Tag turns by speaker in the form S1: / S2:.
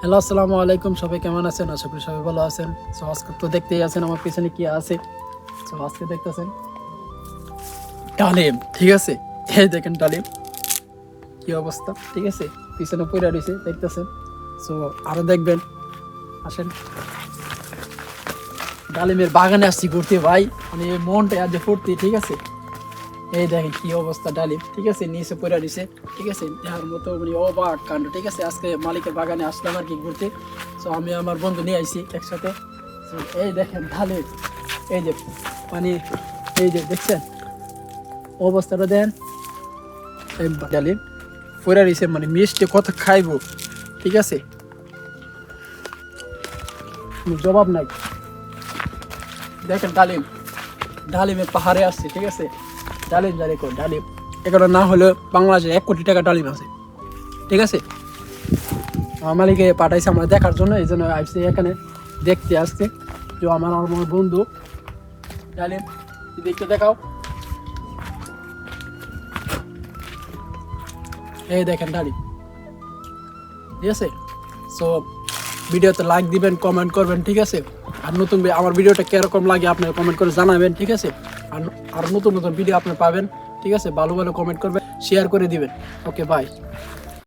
S1: Hello, আসসালামু আলাইকুম। সবাই কেমন আছেন? আশা করি সবাই ভালো আছেন। সো আজকে তো দেখতেই আছেন আমার পিছনে কি আছে। সো আজকে দেখতেছেন ডালিম, ঠিক আছে? এই দেখেন ডালিম কি অবস্থা, ঠিক আছে? পিছনে পড়ে রয়েছে দেখতেছেন। সো আরো দেখবেন, আসেন। ডালিমের বাগানে আসছি ঘুরতে ভাই, মানে মনটা আজ ফুর্তি, ঠিক আছে? এই দেখেন কি অবস্থা ডালিম, ঠিক আছে? নিচে পড়ে রয়েছে, ঠিক আছে? দেখার মতো মানে অবাক কাণ্ড, ঠিক আছে? আজকে মালিকের বাগানে আসলাম আর কি ঘুরতে। সো আমি আমার বন্ধু নিয়ে আইছি একসাথে। So, এই দেখেন ডালিম, এই যে পানি, এই যে দেখছেন অবস্থাটা দেন। এই ডালিম পড়ে রয়েছে, মানে মিষ্টি কত খাইবো, ঠিক আছে? কোনো জবাব নাই। দেখেন ডালিম, ডালিমের পাহাড়ে আসছে, ঠিক আছে? ডালিম যা রেখো, ডালিম এগুলো না হলেও বাংলাদেশে 1 কোটি টাকা ডালিম আছে, ঠিক আছে? আমার মালিকে পাঠাইছে আমরা দেখার জন্য, এই জন্য আসছে এখানে দেখতে আসছে। যে আমার বন্ধু ডালিম দেখতে দেখাও। এই দেখেন ডালিম, ঠিক আছে? সো ভিডিওতে লাইক দিবেন, কমেন্ট করবেন, ঠিক আছে? আর নতুন আমার ভিডিওটা কিরকম লাগে আপনারা কমেন্ট করে জানাবেন, ঠিক আছে? আর আর নতুন নতুন ভিডিও আপনি পাবেন, ঠিক আছে? ভালো ভালো কমেন্ট করবেন, শেয়ার করে দিবেন। ওকে, বাই।